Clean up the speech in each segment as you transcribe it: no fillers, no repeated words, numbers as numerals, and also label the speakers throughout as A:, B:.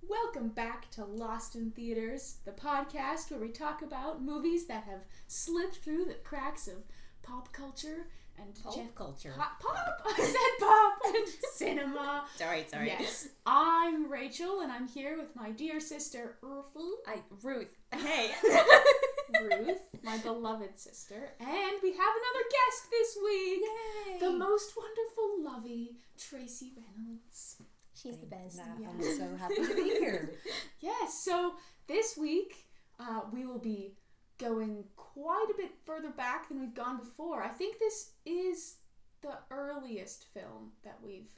A: Welcome back to Lost in Theaters, the podcast where we talk about movies that have slipped through the cracks of pop culture and
B: culture.
A: Pop? I said pop and cinema.
B: Sorry.
A: Yes, I'm Rachel, and I'm here with my dear sister
B: Ruth. Hey.
A: Ruth, my beloved sister, and we have another guest this week.
B: Yay!
A: The most wonderful Lovey, Tracey Reynolds.
B: She's the best.
C: I'm so happy to be here.
A: Yes, so this week we will be going quite a bit further back than we've gone before. I think this is the earliest film that we've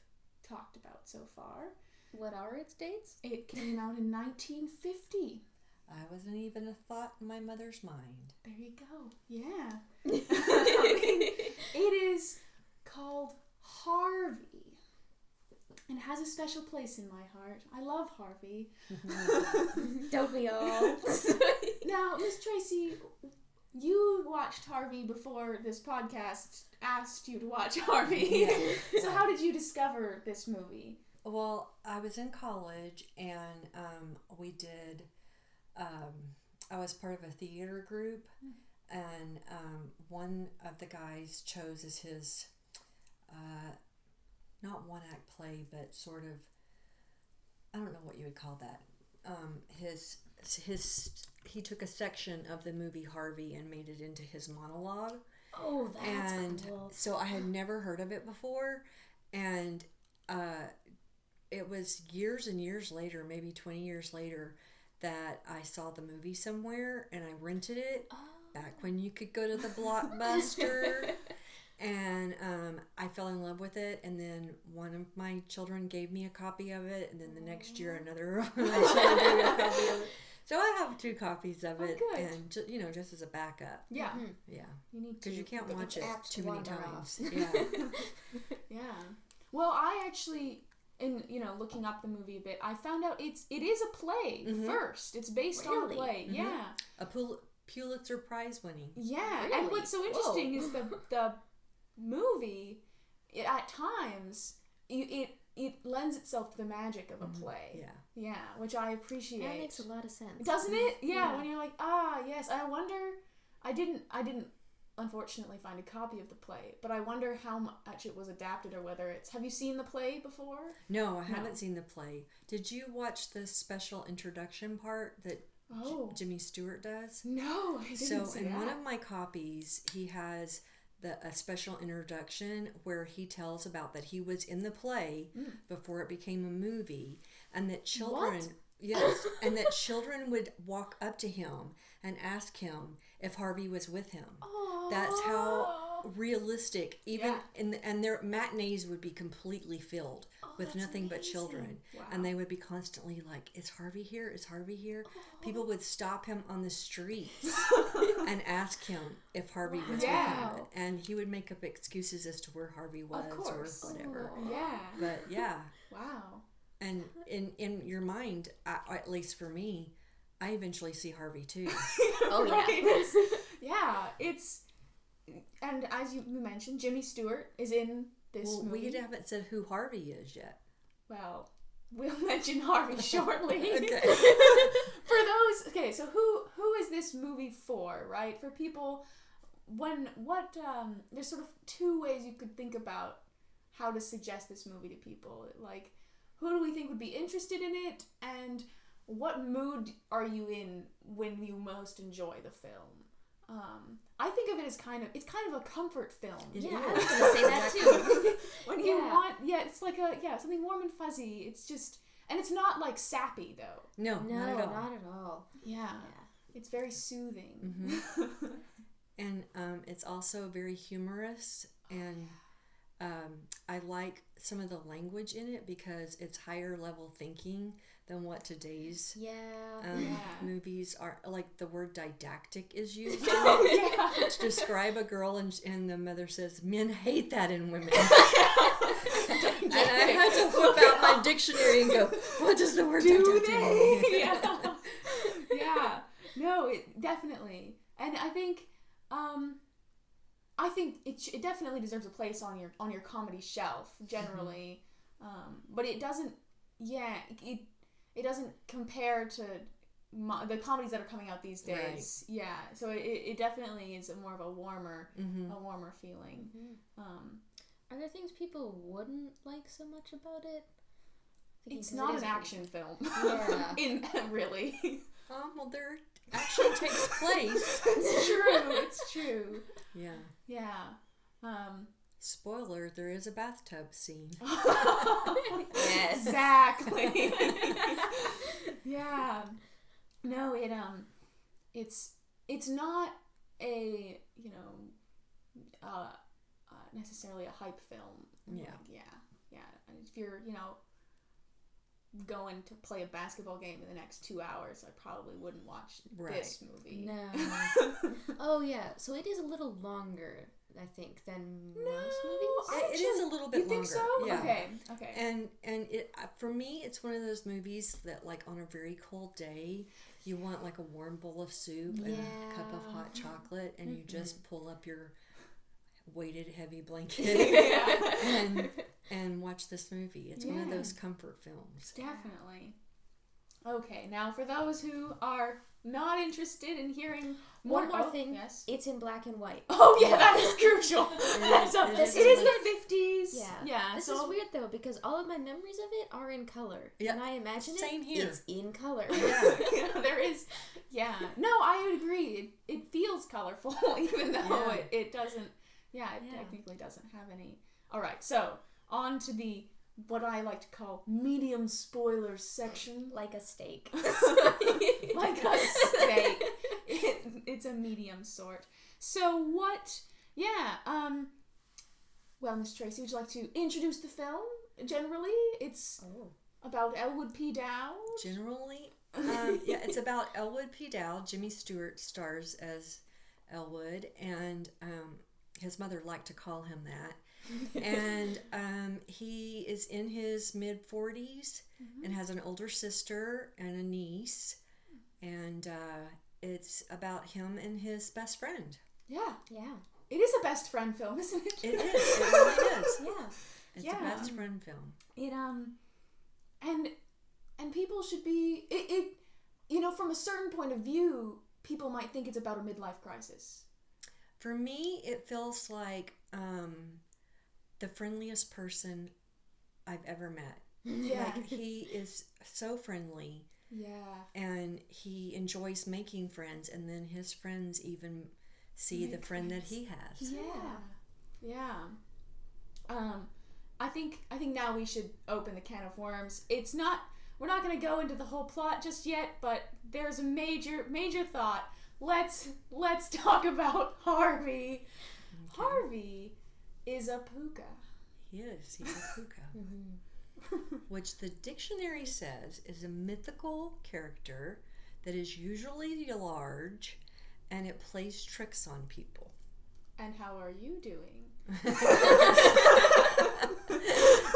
A: talked about so far.
B: What are its dates?
A: It came out in 1950.
C: I wasn't even a thought in my mother's mind.
A: There you go. Yeah. It is called Harvey. And has a special place in my heart. I love Harvey.
B: Don't we all?
A: Now, Miss Tracey, you watched Harvey before this podcast asked you to watch Harvey.
C: Yeah.
A: So how did you discover this movie?
C: Well, I was in college and we did, I was part of a theater group and one of the guys chose as his, not one act play, but sort of, I don't know what you would call that. He took a section of the movie Harvey and made it into his monologue.
B: Oh, that's cool.
C: So I had never heard of it before, and it was years and years later, maybe 20 years later, that I saw the movie somewhere and I rented it back when you could go to the Blockbuster. And I fell in love with it, and then one of my children gave me a copy of it, and then the next year another one of my children gave me a copy of it. So I have 2 copies of it,
A: good.
C: and just as a backup.
A: Yeah.
B: Mm-hmm.
C: Yeah.
A: You need to.
C: Because you can't watch it too many times.
A: Yeah. Yeah. Well, I actually, in looking up the movie a bit, I found out it is a play first. It's based on a play.
C: Mm-hmm.
A: Yeah.
C: A Pulitzer Prize winning.
A: Yeah.
B: Really?
A: And what's so interesting is the movie, at times, it lends itself to the magic of a play.
C: Yeah.
A: Yeah, which I appreciate.
B: That makes a lot of sense.
A: Doesn't it? Yeah, when you're like, yes. I wonder, I didn't unfortunately find a copy of the play, but I wonder how much it was adapted or whether it's, have you seen the play before?
C: No, I haven't seen the play. Did you watch the special introduction part that Jimmy Stewart does?
A: No, I didn't see
C: in
A: that.
C: one of my copies, he has a special introduction where he tells about that he was in the play before it became a movie, and that children, and that children would walk up to him and ask him if Harvey was with him.
A: Aww.
C: That's how realistic, and their matinees would be completely filled with nothing but children.
A: Wow.
C: And they would be constantly like, is Harvey here? Is Harvey here? People would stop him on the streets and ask him if Harvey was with him. And he would make up excuses as to where Harvey was or whatever.
A: Yeah.
C: But yeah.
A: Wow.
C: And in your mind, at least for me, I eventually see Harvey too.
A: It's and as you mentioned, Jimmy Stewart is in this movie.
C: We haven't said who Harvey is yet.
A: Well, we'll mention Harvey shortly.
C: Okay.
A: So who is this movie for, right? For people, there's sort of 2 ways you could think about how to suggest this movie to people. Like, who do we think would be interested in it, and what mood are you in when you most enjoy the film? I think of it as kind of a comfort film.
C: It
B: I
C: is.
B: was going to say that too.
A: When you want, it's like something warm and fuzzy. It's just, and it's not like sappy though.
C: No, not at all.
B: Not at all.
A: Yeah. It's very soothing.
C: Mm-hmm. And it's also very humorous, and I like some of the language in it because it's higher level thinking than what today's movies are. Like, the word didactic is used to describe a girl, and the mother says, men hate that in women. And I had to whip out my dictionary and go, what does the word didactic mean?
A: Yeah. No, it definitely. And I think it definitely deserves a place on your comedy shelf generally, but it doesn't. Yeah, it doesn't compare to the comedies that are coming out these days.
C: Right.
A: Yeah, so it definitely is more of a warmer feeling.
B: Are there things people wouldn't like so much about it?
A: It's not an action film.
B: Yeah.
A: Really.
C: Well, there action takes place.
A: It's true.
C: Yeah.
A: Yeah.
C: Spoiler, there is a bathtub scene.
B: Yes.
A: Exactly. Yeah. No, it's not a, necessarily a hype film.
C: Yeah.
A: Yeah. And if you're, going to play a basketball game in the next 2 hours, I probably wouldn't watch this movie.
B: No. Oh, yeah. So it is a little longer, I think, than most movies.
C: It is a little bit
A: longer. You think so?
C: Yeah.
A: Okay.
C: And it for me, it's one of those movies that, like, on a very cold day, you want like a warm bowl of soup and a cup of hot chocolate, and you just pull up your weighted heavy blanket and watch this movie. It's one of those comfort films.
A: Definitely. Okay, now for those who are not interested in hearing
B: one more thing.
A: Yes.
B: It's in black and white.
A: Oh yeah, that is crucial. It is the 50s.
B: Yeah. This is weird though, because all of my memories of it are in color.
C: Yeah.
B: And I imagine
C: it's
B: in color.
C: Yeah.
A: There is. Yeah. No, I would agree. It feels colorful, even though it doesn't. Yeah, it technically doesn't have any. All right, so on to the what I like to call medium spoilers section.
B: Like a steak.
A: Like a steak. It's a medium sort. So what? Yeah. Well, Miss Tracey, would you like to introduce the film? Generally, it's about Elwood P. Dowd.
C: Generally, it's about Elwood P. Dowd. Jimmy Stewart stars as Elwood, and his mother liked to call him that. And he is in his mid-40s and has an older sister and a niece, and it's about him and his best friend.
A: Yeah.
B: Yeah.
A: It is a best friend film, isn't it?
C: It is. It really is.
B: Yeah.
C: It's a best friend film.
A: It and people should be from a certain point of view, people might think it's about a midlife crisis.
C: For me, it feels like the friendliest person I've ever met.
A: Yeah.
C: Like, he is so friendly.
A: Yeah.
C: And he enjoys making friends, and then his friends even see the friend that he has.
A: Yeah. I think now we should open the can of worms. We're not going to go into the whole plot just yet, but there's a major thought. Let's talk about Harvey. Okay. Harvey is a puka.
C: He is. He's a puka. Which the dictionary says is a mythical character that is usually large, and it plays tricks on people.
A: And how are you doing?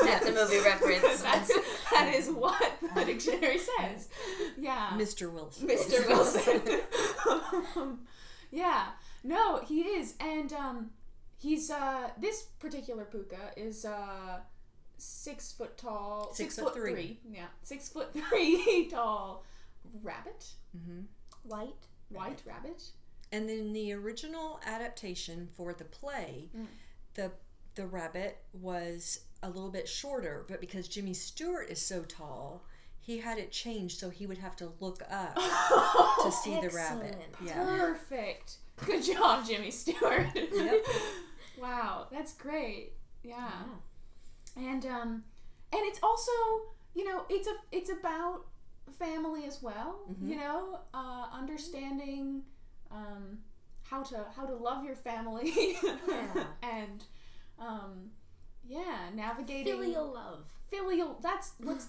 B: That's a movie reference.
A: That is what the dictionary says. Yeah.
C: Mr. Wilson.
A: Mr. Wilson. Yeah. No, he is. And he's this particular puka is 6 foot tall. 6'3". Yeah. 6'3" tall rabbit.
C: Mm-hmm.
A: White rabbit.
C: And then the original adaptation for the play, the rabbit was a little bit shorter, but because Jimmy Stewart is so tall, he had it changed so he would have to look up to see the rabbit.
A: Yeah. Perfect. Good job, Jimmy Stewart.
C: Yep.
A: Wow, that's great. Yeah. And it's also, it's about family as well. Mm-hmm. Understanding how to love your family. And navigating
B: filial love.
A: That's that's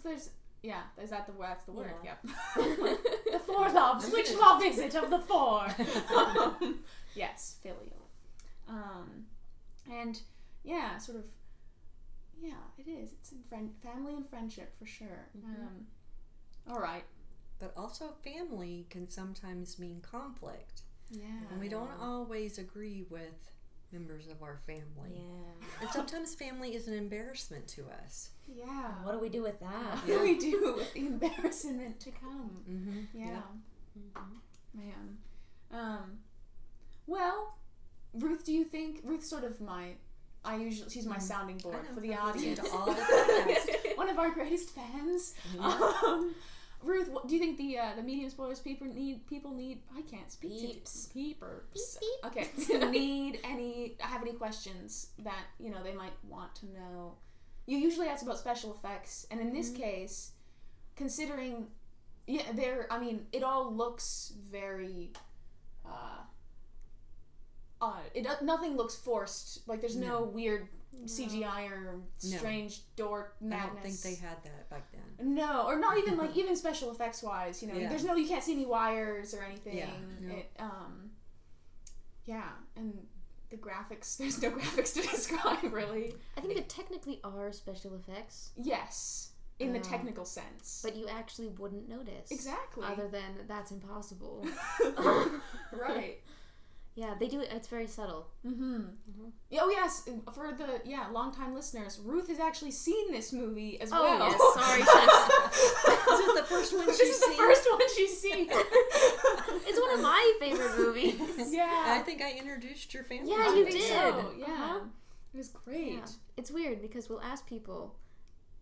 A: the word. Yeah. The 4 loves. Which love is it of the 4? Yes, filial. And it is. It's in family and friendship for sure.
B: Mm-hmm.
A: All right.
C: But also family can sometimes mean conflict.
A: Yeah.
C: And we don't always agree with members of our family.
B: Yeah.
C: And sometimes family is an embarrassment to us.
A: Yeah.
B: What do we do with that?
A: What do we do with the embarrassment to come?
C: Mm-hmm.
A: Yeah.
B: Mm-hmm.
A: Man. Well, Ruth, do you think Ruth's sort of she's my sounding board for the audience.
C: To all the podcasts.
A: One of our greatest fans.
C: Yeah.
A: Ruth, do you think the medium spoilers people need? I can't speak.
B: Peeps.
A: Peepers.
B: Beep, beep.
A: Okay. Have any questions that they might want to know? You usually ask about special effects, and in this case, considering, it all looks very. Nothing looks forced. Like there's no weird CGI or strange door madness.
C: I don't think they had that back then.
A: No, or not even even special effects wise. There's you can't see any wires or anything.
C: Yeah.
A: And the graphics. There's no graphics to describe really.
B: I think there technically are special effects.
A: Yes, in the technical sense.
B: But you actually wouldn't notice.
A: Exactly.
B: Other than that's impossible.
A: Right.
B: Yeah, they do it. It's very subtle.
A: Mm-hmm. Oh yes, for the long-time listeners, Ruth has actually seen this movie as well.
B: Oh yes, sorry.
C: This is the first one she's seen.
A: This is the first one she's seen.
B: It's one of my favorite movies.
A: Yeah.
C: I think I introduced your family.
B: Yeah,
A: I
B: you
A: think
B: did.
A: so. Yeah.
B: Uh-huh.
A: It was great.
B: Yeah. It's weird because we'll ask people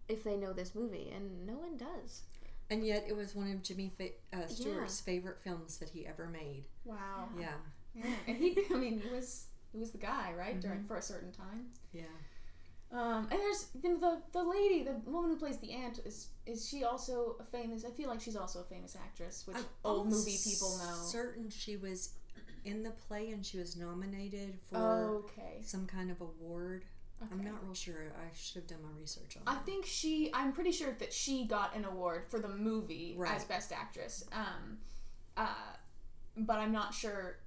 B: if they know this movie, and no one does.
C: And yet it was one of Jimmy Stewart's favorite films that he ever made.
A: Wow.
C: Yeah.
A: Yeah. And he was the guy, right? For a certain time.
C: Yeah.
A: And there's the lady, the woman who plays the aunt, is she also a famous? I feel like she's also a famous actress, which old movie people know.
C: Certain she was in the play and she was nominated for some kind of award. Okay. I'm not real sure. I should have done my research on that.
A: I'm pretty sure that she got an award for the movie as Best Actress. But I'm not sure.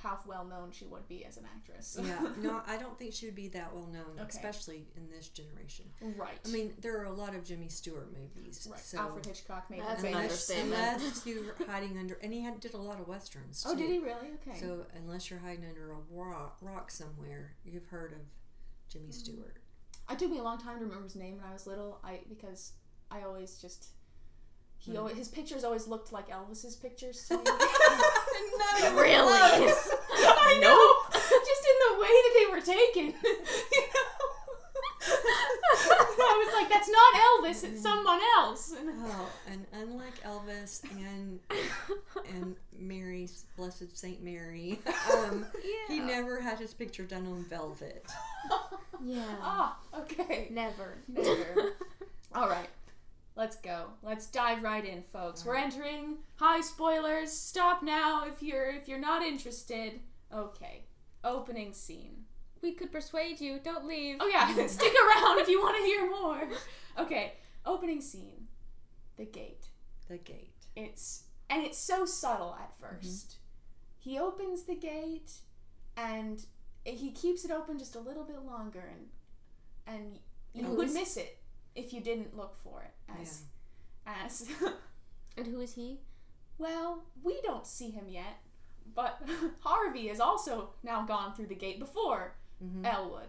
A: How well known she would be as an actress.
C: Yeah, no, I don't think she would be that well known, especially in this generation.
A: Right.
C: I mean, there are a lot of Jimmy Stewart movies.
A: Right.
C: So
A: Alfred Hitchcock made
B: That's an understatement.
C: Unless you're hiding under, and he did a lot of westerns too.
A: Oh, did he really? Okay.
C: So unless you're hiding under a rock somewhere, you've heard of Jimmy Stewart.
A: It took me a long time to remember his name when I was little. Because I always just. His pictures always looked like Elvis's pictures to me.
B: Really?
A: I know. Just in the way that they were taken. I was like, that's not Elvis. It's someone else.
C: And unlike Elvis and Mary, Blessed Saint Mary, he never had his picture done on velvet.
B: Yeah.
A: Ah, okay.
B: Never.
A: All right. Let's go. Let's dive right in, folks. We're entering high spoilers. Stop now if you're not interested. Okay. Opening scene.
B: We could persuade you. Don't leave.
A: Oh yeah, stick around if you want to hear more. Okay. Opening scene. The gate. It's so subtle at first. He opens the gate and he keeps it open just a little bit longer and you would miss it if you didn't look for it as
B: And who is he?
A: Well, we don't see him yet, but Harvey has also now gone through the gate before Elwood,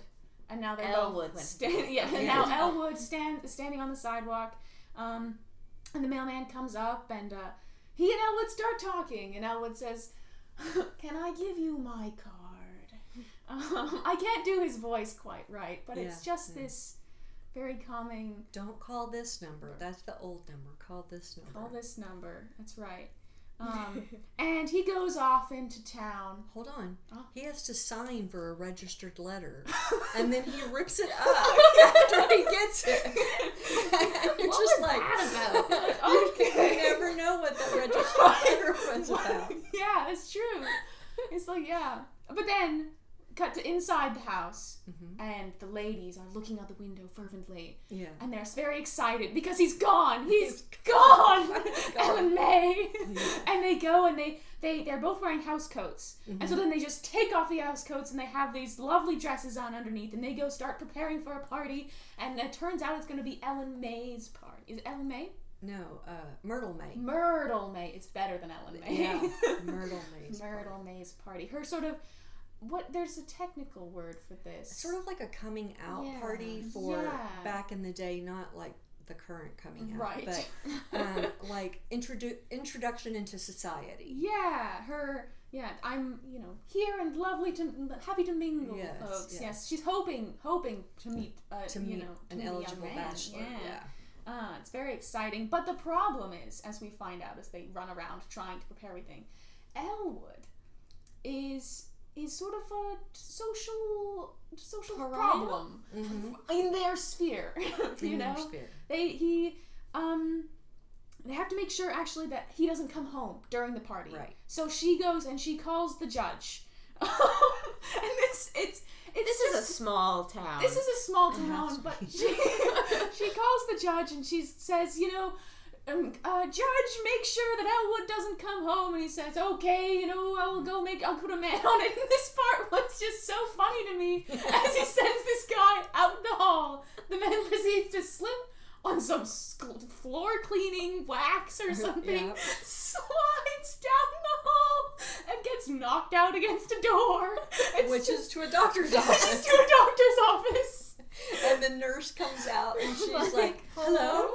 A: and now they're both now Elwood standing on the sidewalk, and the mailman comes up and he and Elwood start talking, and Elwood says, "Can I give you my card?" I can't do his voice quite right, but it's just this very calming.
C: Don't call this number. That's the old number. Call this number.
A: Call this number. That's right. And he goes off into town.
C: Hold on.
A: Oh.
C: He has to sign for a registered letter. And then he rips it up after he gets it. And it's
B: What
C: just
B: was that about?
C: You never know what that registered letter was about.
A: Yeah, that's true. It's like, But then, cut to inside the house, and the ladies are looking out the window fervently. Yeah. And they're very excited because he's gone. He's gone! Ellen May! Yeah. And they go and they're both wearing house coats. And so then they just take off the house coats and they have these lovely dresses on underneath and they go start preparing for a party. And it turns out it's going to be Ellen May's party. Is it Ellen May?
C: No, Myrtle May.
A: Myrtle May. It's better than Ellen May.
C: Yeah, Myrtle May's
A: May's party. Her sort of there's a technical word for this.
C: Sort of like a coming out party for back in the day, not like the current coming out,
A: right?
C: But like introduction into society.
A: I'm here and happy to mingle, folks. Yes, she's hoping to meet
C: an eligible bachelor.
A: It's very exciting. But the problem is, as we find out as they run around trying to prepare everything, Elwood is sort of a social problem in their sphere. They have to make sure actually that he doesn't come home during the party.
C: Right.
A: So she goes and she calls the judge. And this is
B: a small town.
A: This is a small town, but she calls the judge and she says, Judge, make sure that Elwood doesn't come home. And he says, okay, I'll put a man on it. And this part was just so funny to me as he sends this guy out the hall. The man proceeds to slip on some floor cleaning wax or something, slides down the hall, and gets knocked out against a door.
C: Which is to a doctor's office. And the nurse comes out and she's like, hello,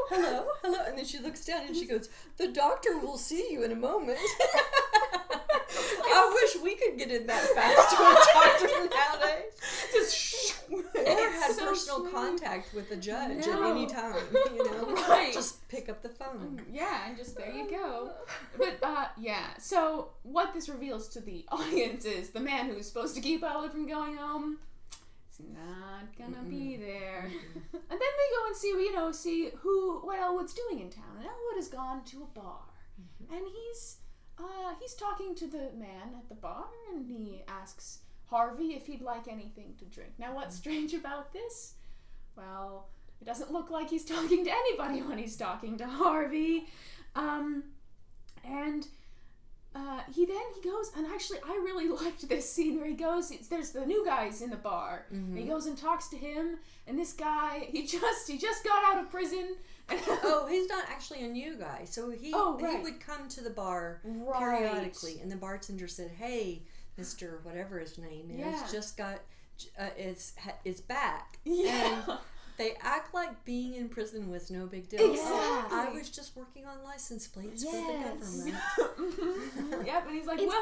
C: and then she looks down and she goes, the doctor will see you in a moment. I wish we could get in that fast to a doctor nowadays. Or had personal contact with the judge at any time,
A: Right.
C: Just pick up the phone.
A: Yeah, and just there you go. But, so what this reveals to the audience is the man who's supposed to keep Elwood from going home, it's not gonna be there. And then we go and see what Elwood's doing in town. And Elwood has gone to a bar. And he's talking to the man at the bar, and he asks Harvey if he'd like anything to drink. Now, what's strange about this? Well, it doesn't look like he's talking to anybody when he's talking to Harvey. He goes, and actually I really liked this scene where he goes, there's the new guys in the bar, and he goes and talks to him, and this guy, he just got out of prison.
C: He's not actually a new guy, so he would come to the bar periodically, and the bartender said, hey, Mr. whatever his name is, just got, is back.
A: Yeah.
C: And they act like being in prison was no big deal.
A: Exactly.
C: I was just working on license plates for the government.
A: Yep, and he's like,
B: it's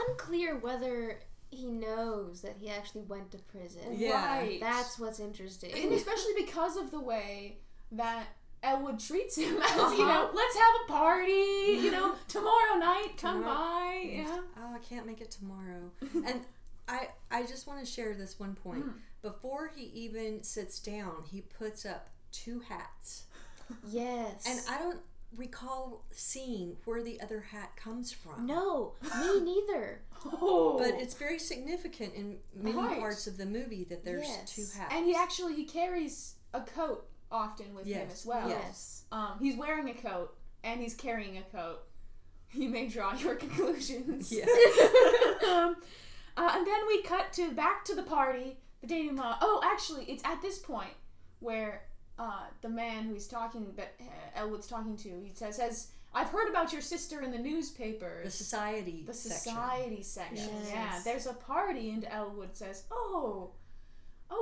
B: unclear whether he knows that he actually went to prison.
C: Yeah.
A: Right.
B: That's what's interesting.
A: And especially because of the way that Elwood treats him as, let's have a party, tomorrow night, come by. Yeah.
C: Oh, I can't make it tomorrow. And I just want to share this one point. Before he even sits down, he puts up 2 hats.
B: Yes.
C: And I don't recall seeing where the other hat comes from.
B: No, me neither.
C: But it's very significant in many parts of the movie that there's 2 hats.
A: And he carries a coat often with him as well.
B: Yes.
A: He's wearing a coat and he's carrying a coat. You may draw your conclusions.
C: Yeah.
A: And then we cut back to the party. The denouement. Oh, actually, it's at this point where the man who he's talking, that Elwood's talking to, he says, I've heard about your sister in the newspapers.
C: The society
A: section.
B: Yes.
A: Yeah, there's a party, and Elwood says, oh,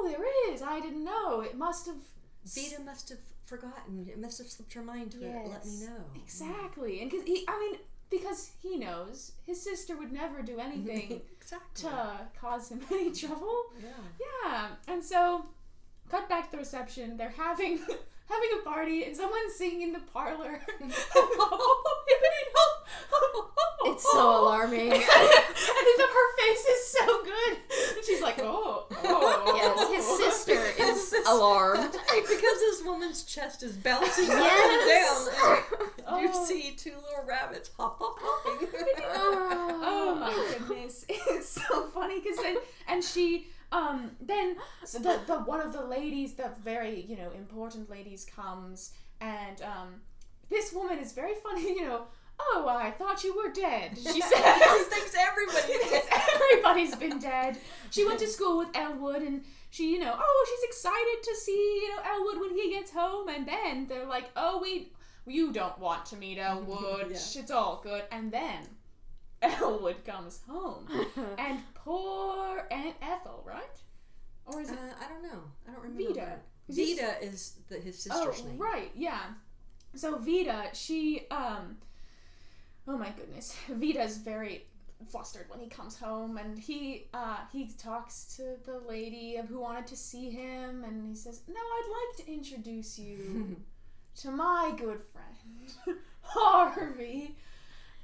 A: there is. I didn't know. It must have...
C: Vita must have forgotten. It must have slipped her mind to let me know.
A: Exactly. And because he knows his sister would never do anything to cause him any trouble. Yeah. And so, cut back to the reception. They're having a party, and someone's singing in the parlor.
B: It's so alarming.
A: And her face is so good. And she's like, oh.
B: Yes, his sister is alarmed.
C: Because this woman's chest is bouncing up and down. You see 2 little rabbits hopping.
A: Oh my goodness. It's so funny because she the one of the ladies, the very, important ladies comes, and this woman is very funny, oh, I thought you were dead. She says.
C: She thinks
A: everybody's been dead. She went to school with Elwood, and she, she's excited to see, Elwood when he gets home, and then they're like, oh, you don't want to meet Elwood. It's all good. And then Elwood comes home. And poor Aunt Ethel, right? Or is it
C: I don't know. I don't remember.
A: Vida?
C: Vida is his sister's name.
A: Right, yeah. So Vida, she, oh my goodness. Vida's very flustered when he comes home, and he talks to the lady who wanted to see him, and he says, "No, I'd like to introduce you to my good friend, Harvey."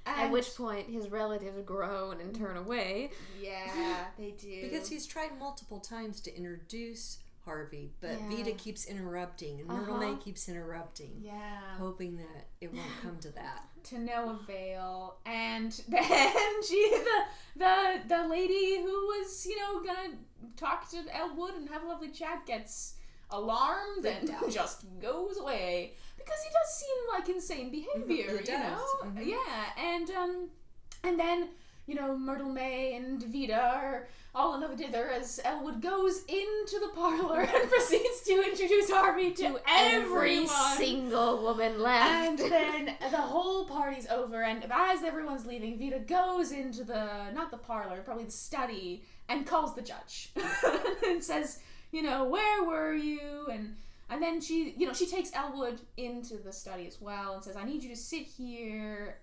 A: And
B: at which point his relatives groan and turn away.
A: Yeah, they do.
C: Because he's tried multiple times to introduce Harvey, but Vida keeps interrupting, and Myrtle May keeps interrupting.
A: Yeah.
C: Hoping that it won't come to that.
A: To no avail. And then the lady who was, gonna talk to Elwood and have a lovely chat gets alarmed and just goes away. Because he does seem like insane behavior,
C: He does. Mm-hmm.
A: Yeah, and then, Myrtle May and Vida are all in love together as Elwood goes into the parlor and proceeds to introduce Harvey to
B: Every
A: everyone.
B: single woman left.
A: And then the whole party's over, and as everyone's leaving, Vida goes into not the parlor, probably the study, and calls the judge. And says, where were you? And then she takes Elwood into the study as well and says, I need you to sit here.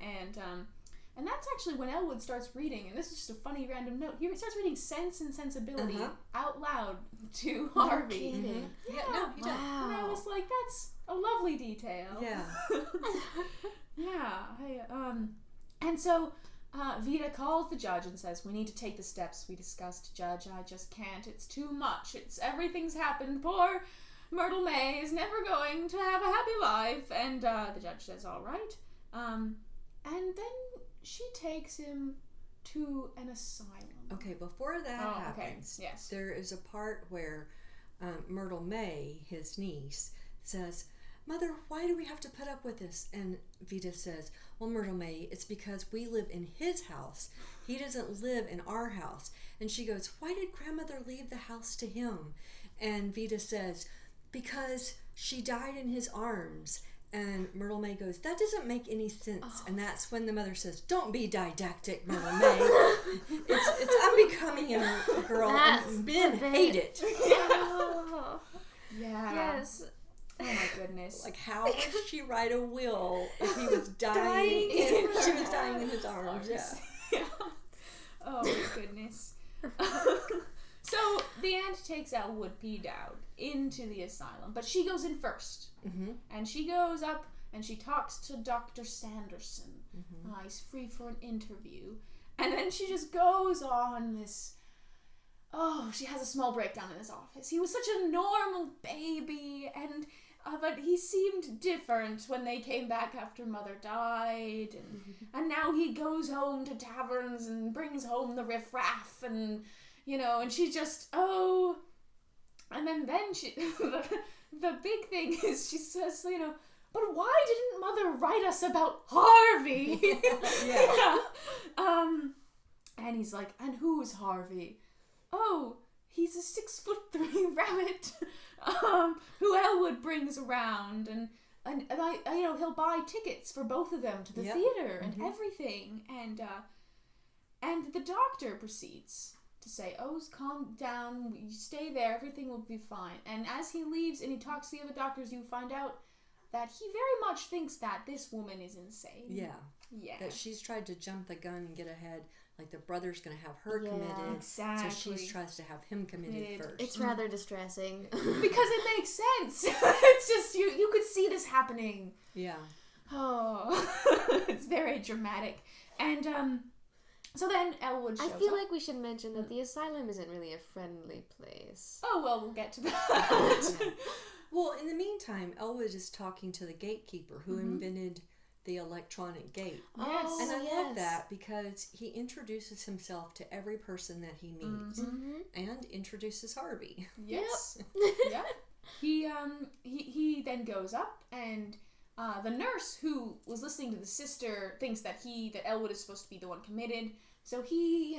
A: And that's actually when Elwood starts reading, and this is just a funny random note. He starts reading Sense and Sensibility out loud to Harvey.
B: No kidding.
A: Yeah,
C: no, he does.
B: Wow.
A: And I was like, that's a lovely detail.
C: Yeah.
A: Yeah. And so Vida calls the judge and says, we need to take the steps we discussed, Judge. I just can't. It's too much. Everything's happened. Poor Myrtle May is never going to have a happy life. And the judge says, all right. And then she takes him to an asylum.
C: Okay, before that happens,
A: yes.
C: there is a part where Myrtle May, his niece, says, Mother, why do we have to put up with this? And Vida says, well, Myrtle May, it's because we live in his house. He doesn't live in our house. And she goes, why did grandmother leave the house to him? And Vida says, because she died in his arms. And Myrtle May goes, that doesn't make any sense. Oh. And that's when the mother says, don't be didactic, Myrtle May. it's unbecoming in a girl, and men hate it.
A: Yeah.
B: Yes.
A: Oh my goodness.
C: Like, how would she write a will if he was dying? She was dying in his arms. Yeah.
A: Oh my goodness. So the aunt takes Elwood P. Dowd into the asylum, but she goes in first.
C: Mm-hmm.
A: And she goes up and she talks to Dr. Sanderson. Mm-hmm. He's free for an interview. And then she just goes on this... Oh, she has a small breakdown in his office. He was such a normal baby, and but he seemed different when they came back after Mother died, and now he goes home to taverns and brings home the riffraff, and and she just and then she the big thing is she says but why didn't Mother write us about Harvey?
C: Yeah.
A: And he's like, and who's Harvey? Oh, he's a 6'3" rabbit who Elwood brings around, and I he'll buy tickets for both of them to the theater and everything, and the doctor proceeds to say, oh, calm down, you stay there, everything will be fine. And as he leaves and he talks to the other doctors, you find out that he very much thinks that this woman is insane.
C: Yeah. That she's tried to jump the gun and get ahead. Like, the brother's going to have her committed.
A: Exactly.
C: So she tries to have him committed first.
B: It's rather distressing.
A: Because it makes sense. It's just, you could see this happening.
C: Yeah.
A: Oh. It's very dramatic. And, so then Elwood shows
B: I feel
A: up.
B: like we should mention that the asylum isn't really a friendly place.
A: Oh, well, we'll get to that.
C: Well, in the meantime, Elwood is talking to the gatekeeper who invented the electronic gate.
A: Yes.
C: And I love that because he introduces himself to every person that he meets and introduces Harvey.
A: Yes. Yep. He then goes up, and the nurse who was listening to the sister thinks that Elwood is supposed to be the one committed. So he,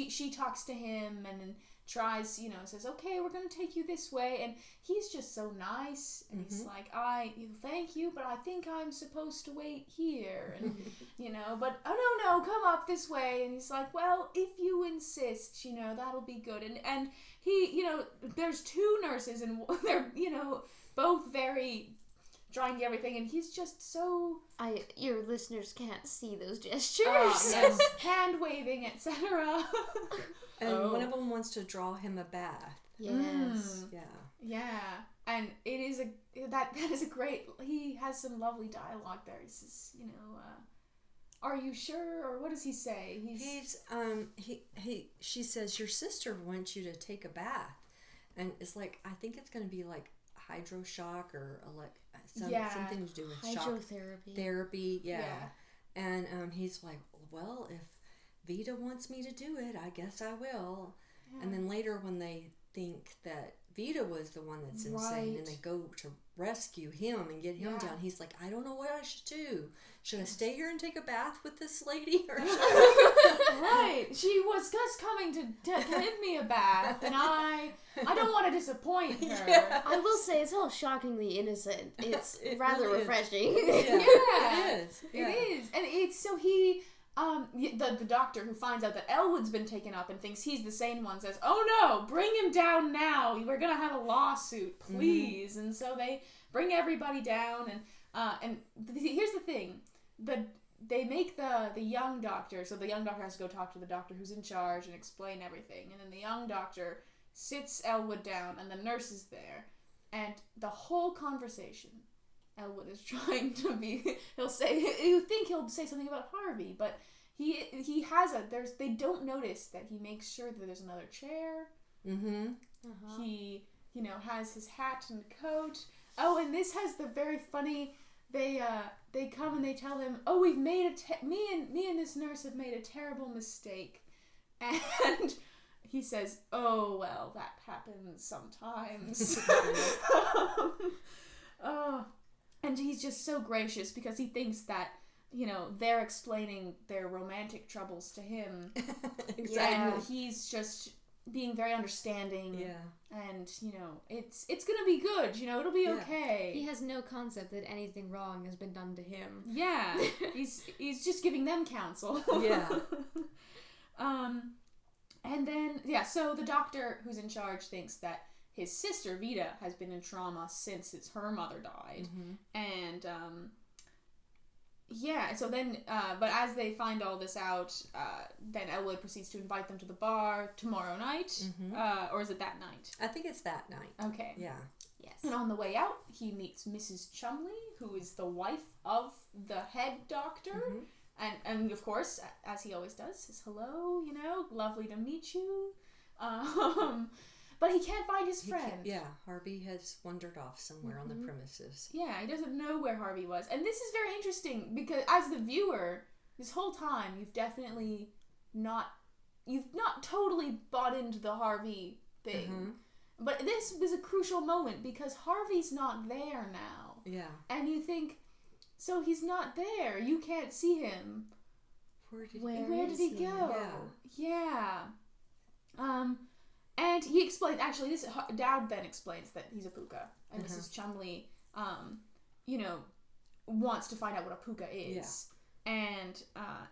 A: she talks to him and then tries, says, okay, we're going to take you this way. And he's just so nice. And he's like, thank you, but I think I'm supposed to wait here. And, but, oh, no, come up this way. And he's like, well, if you insist, that'll be good. And he, there's two nurses and they're, both very trying to get everything. And he's just so...
B: Your listeners can't see those gestures.
A: Yes. Hand waving, etc.
C: And one of them wants to draw him a bath.
B: Yes.
A: Yeah. And it is that is a great... He has some lovely dialogue there. He says, are you sure? Or what does he say?
C: She says, your sister wants you to take a bath. And it's like, I think it's going to be like hydroshock or something to do with
B: hydrotherapy.
C: Therapy, yeah. And he's like, well, if Vita wants me to do it, I guess I will. Yeah. And then later when they think that Vita was the one that's insane and they go to rescue him and get him down, he's like, I don't know what I should do. Should I stay here and take a bath with this lady? Or
A: Right. She was just coming to give me a bath, and I don't want to disappoint her.
B: Yeah. I will say it's all shockingly innocent. It's rather
C: really
B: refreshing.
A: It is. And it's so he... the doctor who finds out that Elwood's been taken up and thinks he's the sane one says, oh no, bring him down now. We're going to have a lawsuit, please. And so they bring everybody down. And here's the thing. They make the young doctor, so the young doctor has to go talk to the doctor who's in charge and explain everything. And then the young doctor sits Elwood down and the nurse is there. And the whole conversation, Elwood is trying to be, you think he'll say something about Harvey, but he has they don't notice that he makes sure that there's another chair. He, has his hat and coat. Oh, and this has the very funny, they come and they tell him, oh, we've made me and this nurse have made a terrible mistake. And he says, oh, well, that happens sometimes. And he's just so gracious because he thinks that, they're explaining their romantic troubles to him.
C: Exactly.
A: And he's just being very understanding.
C: Yeah.
A: And, it's going to be good. It'll be okay.
B: He has no concept that anything wrong has been done to him.
A: Yeah. He's just giving them counsel.
C: Yeah.
A: And then, so the doctor who's in charge thinks that his sister, Vita, has been in trauma since her mother died. And, so then, but as they find all this out, then Elwood proceeds to invite them to the bar tomorrow night. Or is it that night?
C: I think it's that night.
A: Okay.
C: Yeah.
B: Yes.
A: And on the way out, he meets Mrs. Chumley, who is the wife of the head doctor. And of course, as he always does, says, hello, lovely to meet you. But he can't find his friend.
C: Harvey has wandered off somewhere on the premises.
A: Yeah, he doesn't know where Harvey was. And this is very interesting because as the viewer, this whole time, you've definitely not totally bought into the Harvey thing. But this was a crucial moment because Harvey's not there now.
C: Yeah.
A: And you think, so he's not there. You can't see him.
C: Where
A: did he go? Yeah. And he explains, actually, Dowd then explains that he's a puka. And Mrs. Chumley, wants to find out what a puka is. Yeah. And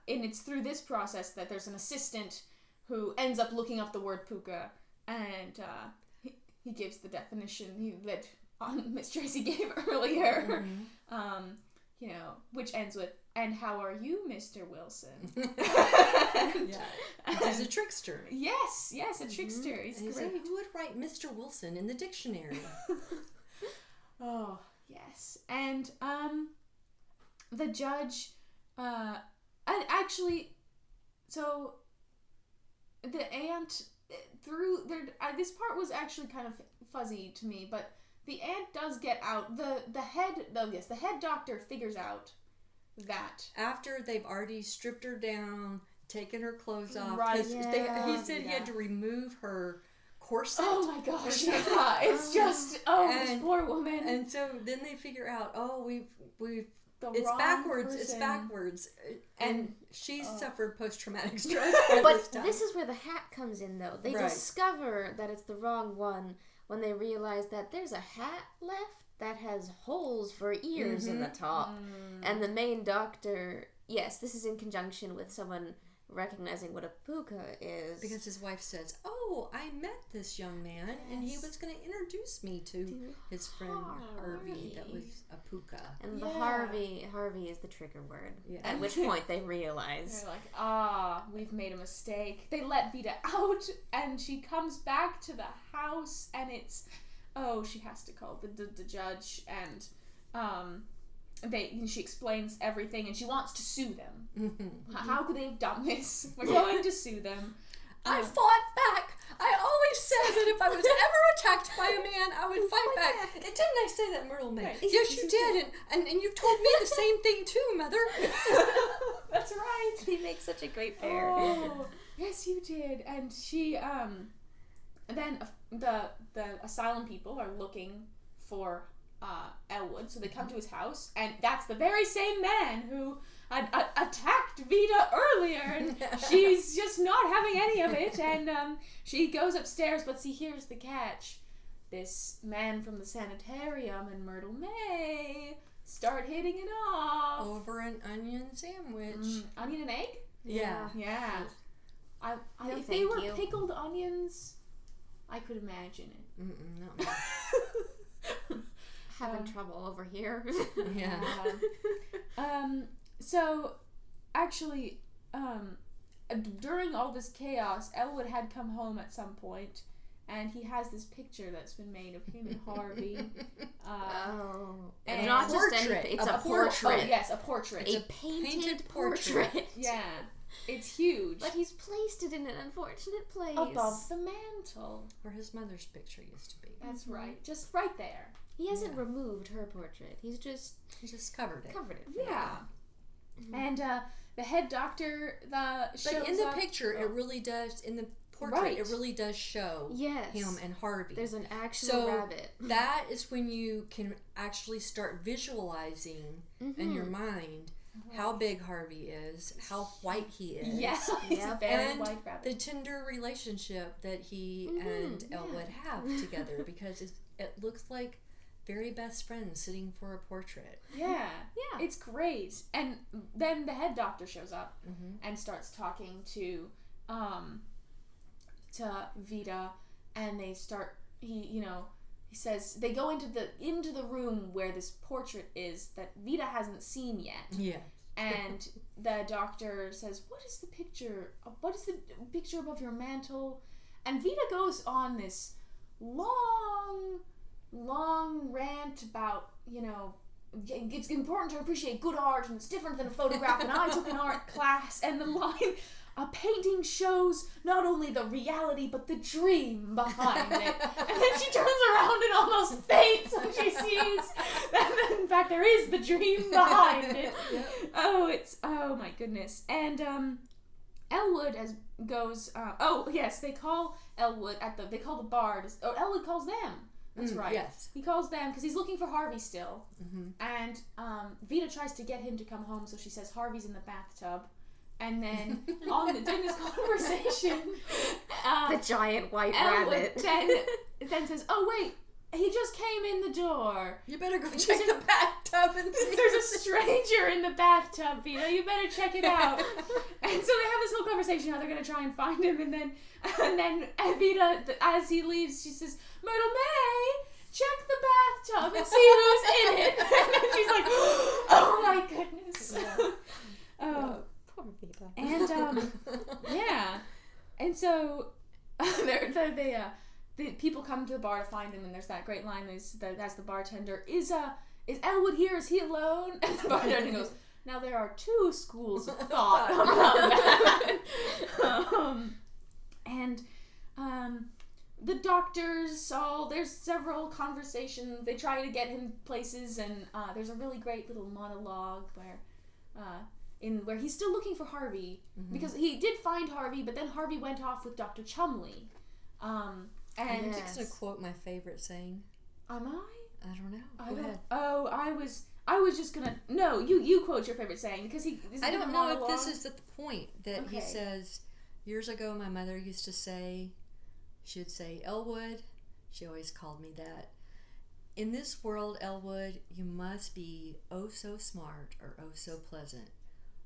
A: it's through this process that there's an assistant who ends up looking up the word puka. And he gives the definition that Miss Tracey gave earlier. Which ends with, and how are you, Mr. Wilson?
C: He's a trickster.
A: Yes, a trickster. He's great.
C: Like, who would write Mr. Wilson in the dictionary?
A: Oh, yes. And the judge, and actually, so the aunt, this part was actually kind of fuzzy to me, but the aunt does get out. The head doctor figures out that
C: after they've already stripped her down, taken her clothes off.
A: Right.
C: He said he had to remove her corset.
A: Oh my gosh! Yeah, it's just this poor woman.
C: And so then they figure out, we've
A: the
C: It's
A: wrong
C: backwards.
A: person.
C: It's backwards. And she suffered post-traumatic stress.
B: But this is where the hat comes in, though. They
C: Right.
B: discover that it's the wrong one when they realize that there's a hat left that has holes for ears in the top. And the main doctor, yes, this is in conjunction with someone recognizing what a puka is.
C: Because his wife says, "Oh, I met this young man, and he was going to introduce me to his friend Harvey. That was a puka."
B: And the Harvey is the trigger word.
C: Yeah.
B: At which point they realize.
A: They're like, we've made a mistake. They let Vita out, and she comes back to the house, and it's, she has to call the judge, and she explains everything, and she wants to sue them. How could they have done this? We're going to sue them.
C: I fought back. I always said that if I was ever attacked by a man, I would fight back. Didn't I say that, Myrtle May?
A: Right.
C: Yes, you did, and you told me the same thing too, Mother.
A: That's right.
B: He makes such a great pair.
A: Oh, yes, you did. And she, then the asylum people are looking for Elwood, so they come to his house, and that's the very same man who had attacked Vita earlier, and she's just not having any of it, and she goes upstairs, but see, here's the catch. This man from the sanitarium and Myrtle May start hitting it off.
C: Over an onion sandwich.
A: Onion and egg?
C: Yeah.
A: Yeah.
B: No,
A: if they
B: thank
A: were
B: you.
A: pickled onions, I could imagine it.
C: Not me.
B: Having trouble over here.
C: Yeah.
A: So, actually, during all this chaos, Elwood had come home at some point, and he has this picture that's been made of him and Harvey.
B: And
A: And
B: not just
C: portrait.
B: any, it's a
A: portrait.
B: portrait.
A: Oh, yes, a portrait.
B: A painted portrait.
A: Yeah, it's huge.
B: But he's placed it in an unfortunate place.
A: Above the mantle.
C: Where his mother's picture used to be.
A: That's right. Just right there.
B: He hasn't removed her portrait. He's just
C: He just covered it.
A: Yeah. And the head doctor shows
C: But in the
A: up.
C: picture, it really does, in the portrait,
A: Right.
C: it really does show him and Harvey.
B: There's an actual rabbit.
C: That is when you can actually start visualizing in your mind how big Harvey is, how white he is.
A: Yeah, it's a very
C: and
A: white rabbit.
C: the tender relationship that he and Elwood have together, because it looks like very best friends sitting for a portrait.
A: Yeah. It's great. And then the head doctor shows up and starts talking to Vita, and they start, he says they go into the room where this portrait is that Vita hasn't seen yet.
C: Yeah.
A: And the doctor says, what is the picture above your mantle? And Vita goes on this long rant about, it's important to appreciate good art, and it's different than a photograph, and I took an art class, and the line, a painting shows not only the reality, but the dream behind it. And then she turns around and almost faints when she sees that, in fact, there is the dream behind it. Oh my goodness. And Elwood goes, they call Elwood they call the bar, Elwood calls them. That's right.
C: Yes.
A: He calls them because he's looking for Harvey still. And Vita tries to get him to come home, so she says Harvey's in the bathtub. And then during this conversation,
B: the giant white
A: Elwood
B: rabbit.
A: then says, "Oh wait, he just came in the door.
C: You better go check the bathtub and see.
A: There's a stranger in the bathtub, Vita. You better check it out." And so they have this whole conversation how they're gonna try and find him, and then Vita, as he leaves, she says, "Myrtle May, check the bathtub and see who's in it." And she's like, "Oh my goodness." And and so the people come to the bar to find him, and there's that great line that's the bartender, is Elwood here? Is he alone? And the bartender goes, now there are two schools of thought about that. The doctors, there's several conversations. They try to get him places, and there's a really great little monologue where he's still looking for Harvey, because he did find Harvey, but then Harvey went off with Dr. Chumley. And
C: I'm just going to quote my favorite saying.
A: Am I?
C: I don't know. Go ahead.
A: I was just gonna... No, you quote your favorite saying, because he...
C: I don't know if this is at the point that he
A: Okay.
C: says, years ago my mother used to say, she would say, Elwood, she always called me that. In this world, Elwood, you must be oh so smart or oh so pleasant.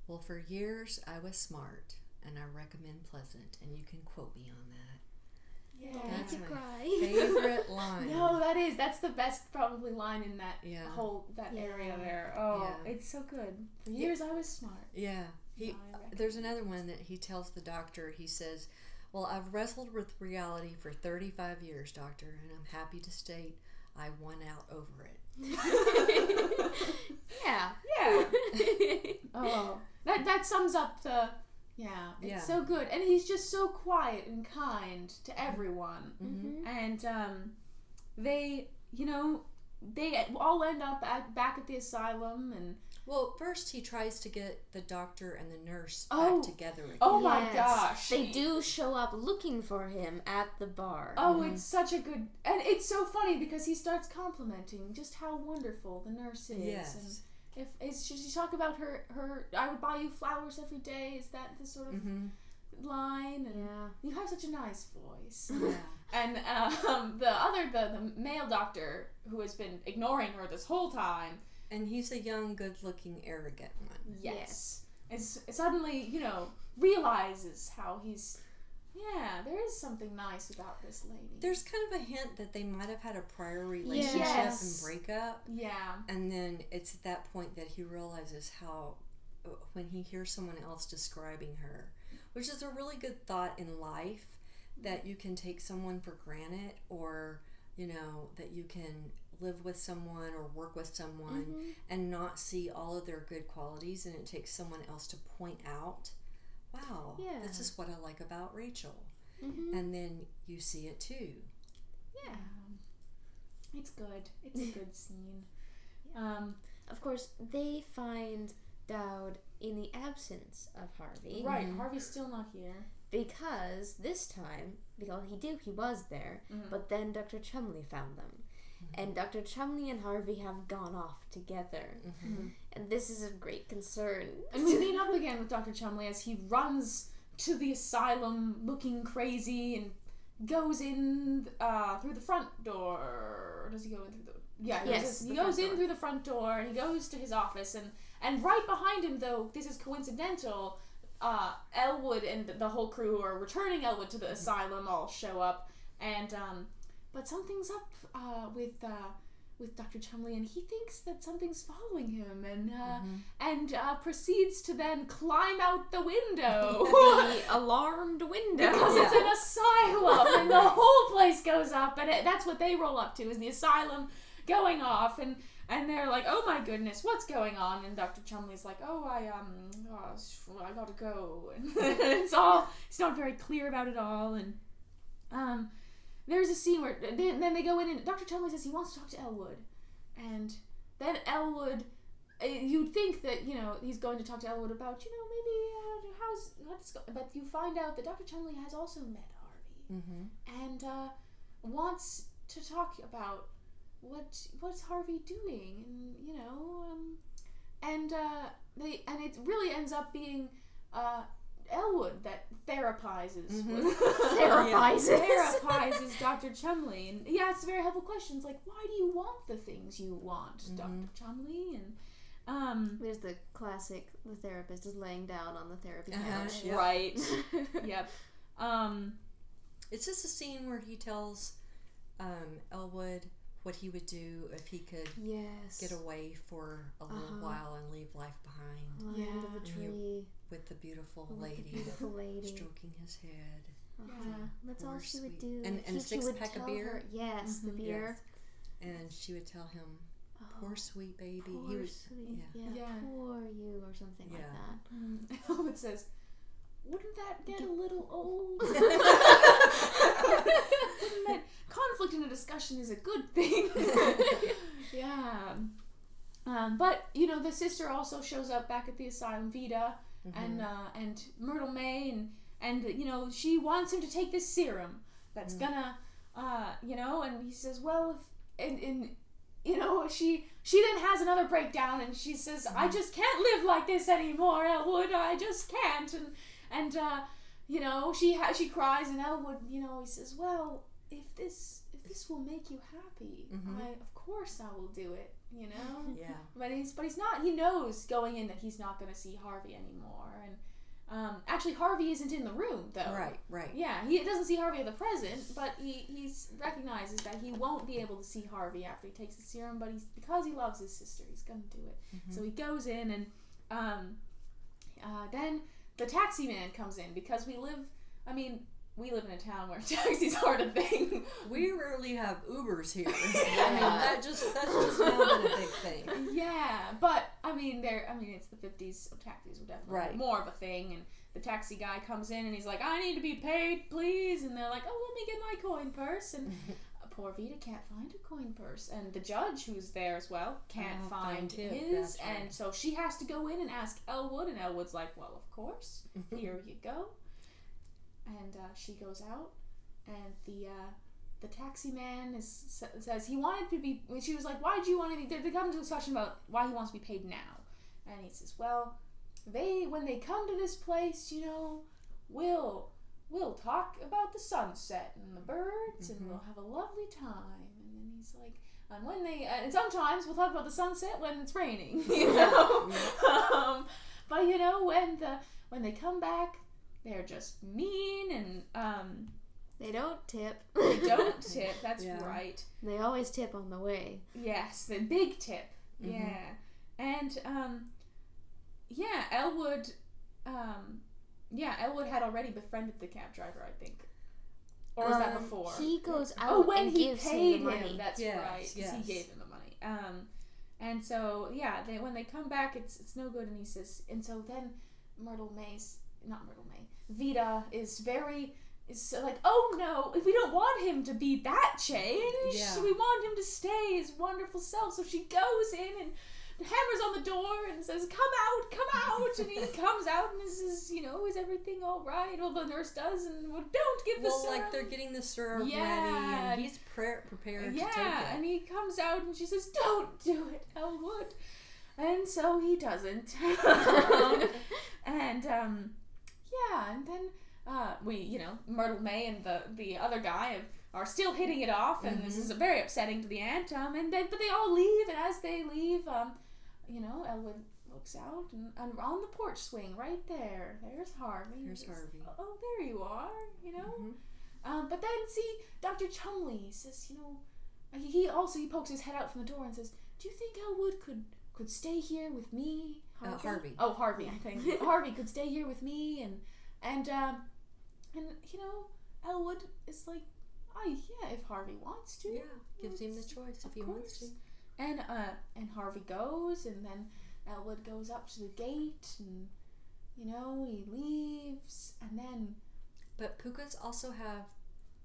C: Well, for years I was smart, and I recommend pleasant, and you can quote me on that.
A: Yeah.
C: That's
B: Make you
C: my
B: cry.
C: favorite line.
A: No, that's the best probably line in that
C: Yeah.
A: whole, that
B: Yeah.
A: area there. Oh,
C: Yeah.
A: it's so good. For years I was smart.
C: Yeah.
A: No, I recommend
C: There's another one that he tells the doctor, he says, well, I've wrestled with reality for 35 years, doctor, and I'm happy to state I won out over it.
B: Yeah.
A: Yeah. Oh, that sums up the... Yeah, it's
C: Yeah.
A: so good. And he's just so quiet and kind to everyone.
B: Mm-hmm.
A: And they, they all end up back at the asylum, and
C: Well, first he tries to get the doctor and the nurse
A: Oh.
C: back together again.
A: oh my
B: Yes.
A: gosh,
B: They do show up looking for him at the bar.
A: Oh, it's such a good, and it's so funny because he starts complimenting just how wonderful the nurse is.
C: Yes.
A: And should she talk about her? I would buy you flowers every day. Is that the sort of line? And
B: Yeah.
A: you have such a nice voice.
C: Yeah.
A: And the male doctor who has been ignoring her this whole time.
C: And he's a young, good-looking, arrogant one.
A: Yes. It's suddenly, realizes how he's... Yeah, there is something nice about this lady.
C: There's kind of a hint that they might have had a prior relationship
A: Yes.
C: and breakup.
A: Yeah.
C: And then it's at that point that he realizes how, when he hears someone else describing her, which is a really good thought in life, that you can take someone for granted, or, that you can live with someone or work with someone and not see all of their good qualities, and it takes someone else to point out, wow, this is what I like about Rachel.
B: Mm-hmm.
C: And then you see it too.
A: Yeah. It's good. It's a good scene.
B: Of course, they find Dowd in the absence of Harvey.
A: Right, Harvey's still not here.
B: Because this time, because he was there, but then Dr. Chumley found them. And Dr. Chumley and Harvey have gone off together. And this is of great concern.
A: And we meet up again with Dr. Chumley as he runs to the asylum looking crazy and goes in through the front door. Or does he go in through the... Yeah, he goes in through the front door, and he goes to his office, and right behind him, though, this is coincidental, Elwood and the whole crew who are returning Elwood to the asylum all show up, and but something's up with Dr. Chumley, and he thinks that something's following him, and proceeds to then climb out the window.
B: The alarmed window.
A: Because it's an asylum, and the whole place goes up, and that's what they roll up to, is the asylum going off, and they're like, oh my goodness, what's going on? And Dr. Chumley's like, I gotta go. And it's not very clear about it all, and there's a scene where then they go in, and Dr. Chumley says he wants to talk to Elwood, and then Elwood, you'd think that he's going to talk to Elwood about but you find out that Dr. Chumley has also met Harvey, and wants to talk about what's Harvey doing, and it really ends up being Elwood that therapizes therapizes Dr. Chumley, and he asks very helpful questions like, why do you want the things you want, Dr. Chumley? And
B: there's the classic, the therapist is laying down on the therapy couch.
C: Yep.
A: right. Yep.
C: It's just a scene where he tells Elwood what he would do if he could get away for a little while and leave life behind.
B: Lie under the tree
C: with the beautiful
B: with
C: lady,
B: the beautiful lady
C: stroking his head.
B: That's
C: Poor
B: all she would
C: sweet-
B: do.
C: and a
B: She would
C: six-pack of
B: tell
C: beer?
B: her- yes, the beer.
C: And she would tell him, poor sweet baby.
B: Poor
C: He was
B: sweet,
A: Yeah.
B: poor you, or something like that.
A: Elwood says, wouldn't that get a little old? Conflict in a discussion is a good thing. Yeah. But the sister also shows up back at the asylum, Vida, and Myrtle May, and she wants him to take this serum that's gonna, and he says, well, if she then has another breakdown and she says, I just can't live like this anymore, Elwood. I just can't. And she cries, and Elwood, he says, well, if this will make you happy, of course I will do it,
C: Yeah.
A: But he's not, he knows going in that he's not going to see Harvey anymore. And actually, Harvey isn't in the room, though.
C: Right.
A: Yeah, he doesn't see Harvey at the present, but he recognizes that he won't be able to see Harvey after he takes the serum, but because he loves his sister, he's going to do it. So he goes in, and then the taxi man comes in, because we live in a town where taxis aren't a thing.
C: We rarely have Ubers here. That's just now been a big thing.
A: Yeah, but it's the 50s, so taxis were definitely more of a thing. And the taxi guy comes in and he's like, I need to be paid, please. And they're like, oh, let me get my coin purse. And poor Vita can't find a coin purse. And the judge, who's there as well, can't find his. Right. And so she has to go in and ask Elwood, and Elwood's like, well, of course, here you go. And she goes out, and the taxi man says he wanted to be. She was like, "Why did you want to be?" They come to a discussion about why he wants to be paid now, and he says, "Well, when they come to this place, we'll talk about the sunset and the birds, and we'll have a lovely time." And then he's like, and sometimes we'll talk about the sunset when it's raining, but when they come back, they're just mean, and
B: they don't tip.
A: They don't tip. That's right.
B: They always tip on the way.
A: Yes, the big tip. Yeah, and Elwood. Elwood had already befriended the cab driver, I think, or was that before?
B: He goes out
A: when
B: and
A: he
B: gives
A: paid
B: him the money.
A: That's right. Yes. He gave him the money. And so when they come back, it's no good, and he says, and so then Vita is like, oh no, if we don't want him to be that changed, we want him to stay his wonderful self. So she goes in and hammers on the door and says, come out, and he comes out and says, is everything all right? Well, the nurse does, and don't give the serum.
C: Like they're getting the serum ready, and he's prepared to take it.
A: Yeah, and he comes out and she says, don't do it, Elwood. And so he doesn't. And then Myrtle May and the other guy are still hitting it off, and this is very upsetting to the aunt. But they all leave, and as they leave, Elwood looks out, and on the porch swing right there's Harvey.
C: Harvey.
A: Oh, there you are. But then see, Dr. Chumley says, he pokes his head out from the door and says, do you think Elwood could stay here with me?
C: Harvey.
A: Oh, Harvey. Thank you. Harvey could stay here with me, and Elwood is like, if Harvey wants to.
C: Yeah, gives him the choice if he wants to.
A: And Harvey goes, and then Elwood goes up to the gate, and he leaves, and then.
C: But pukas also have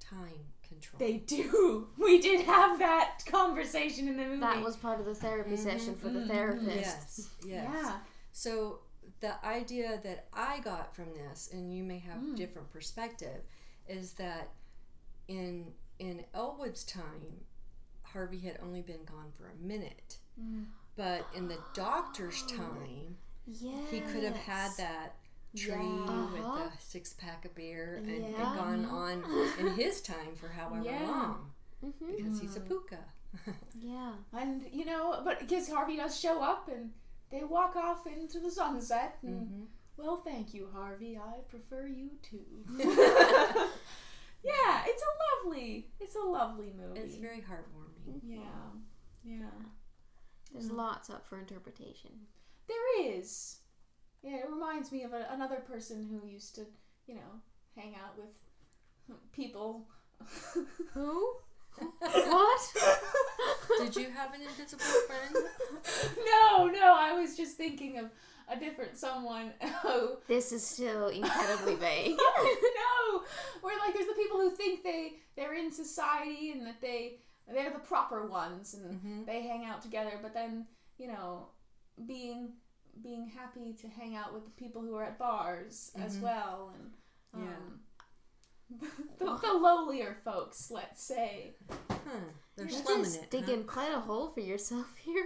C: time control.
A: They do. We did have that conversation in the movie.
B: That was part of the therapy session for the therapist.
C: Yes. Yeah. So the idea that I got from this, and you may have different perspective, is that in Elwood's time, Harvey had only been gone for a minute. But in the doctor's time, he could have had that tree with a 6-pack of beer and gone on in his time for however long. Because he's a puka.
A: And, but because Harvey does show up, and they walk off into the sunset, and well, thank you, Harvey. I prefer you too. Yeah, it's a lovely movie.
C: It's very heartwarming.
A: Yeah.
B: There's lots up for interpretation.
A: There is. Yeah, it reminds me of another person who used to, hang out with people.
B: Who? What?
C: Did you have an invisible friend?
A: No, I was just thinking of a different someone.
B: This is still incredibly vague.
A: No, where there's the people who think they're in society and that they're the proper ones, and they hang out together, but then being happy to hang out with the people who are at bars as well, and the lowlier folks, let's say.
C: They're
B: You're
C: slumming
B: just
C: it.
B: digging quite a hole for yourself here.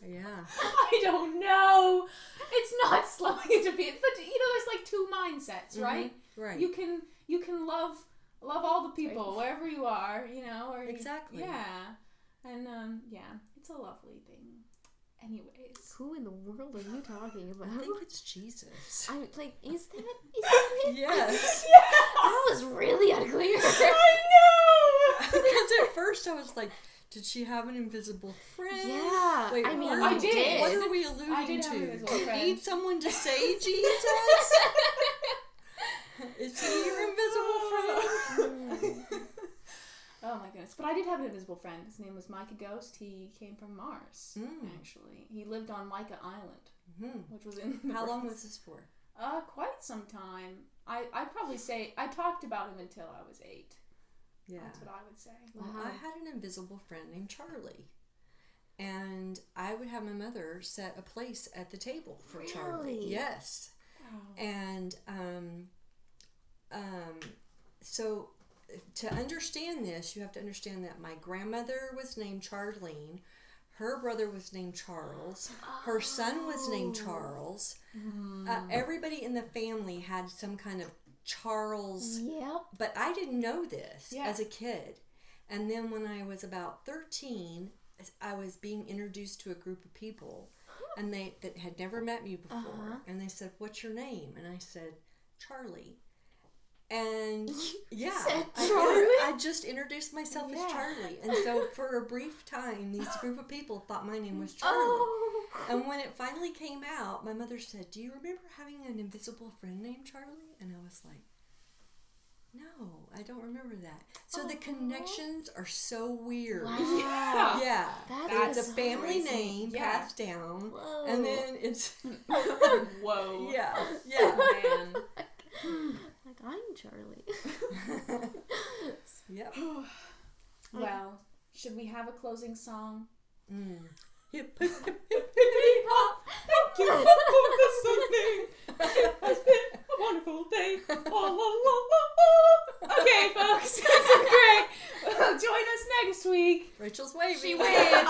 C: Yeah.
A: I don't know. It's not slumming it to be, but there's like two mindsets, right?
C: Right.
A: You can love all the people wherever you are, or
C: Exactly.
A: Yeah, and it's a lovely thing. Anyways,
B: Who in the world are you talking about?
C: I think it's Jesus.
B: I'm like, is that it?
C: Yes.
B: That was really unclear.
A: I know.
C: Because at first I was like, did she have an invisible friend?
B: Yeah.
C: Wait,
B: I mean,
C: what
A: I
C: are-
A: did.
C: What are we alluding
A: I did
C: to?
A: have an invisible
C: Do you
A: friend.
C: need someone to say Jesus? Is he your invisible friend?
A: Oh my goodness. But I did have an invisible friend. His name was Micah Ghost. He came from Mars, actually. He lived on Micah Island, which was in
C: How long was this for?
A: Quite some time. I'd probably say I talked about him until I was 8.
C: Yeah.
A: That's what I would say.
C: Well, I had an invisible friend named Charlie. And I would have my mother set a place at the table for Charlie.
B: Really?
C: Yes.
A: Wow.
C: And so to understand this, you have to understand that my grandmother was named Charlene, her brother was named Charles, her son was named Charles. Everybody in the family had some kind of Charles,
B: Yep.
C: but I didn't know this
A: Yeah.
C: as a kid. And then when I was about 13, I was being introduced to a group of people, and that had never met me before. And they said, "What's your name?" And I said, "Charlie." And yeah,
B: said Charlie?
C: I just introduced myself as Charlie. And so for a brief time, these group of people thought my name was Charlie.
B: Oh.
C: And when it finally came out, my mother said, "Do you remember having an invisible friend named Charlie?" And I was like, "No, I don't remember that." So the connections are so weird.
B: Wow.
C: Yeah.
B: That's
C: It's a family
A: crazy.
C: name
A: Yeah.
C: passed down.
B: Whoa.
C: And then it's
A: Whoa.
C: yeah.
A: Man.
B: Like, I'm Charlie.
C: Yep.
A: Well, should we have a closing song?
C: Hip,
A: Hippity hop, thank you for listening. It has been a wonderful day. La, la, la, la, la. Okay, folks, this is great. Join us next week.
C: Rachel's waving.
A: She waved.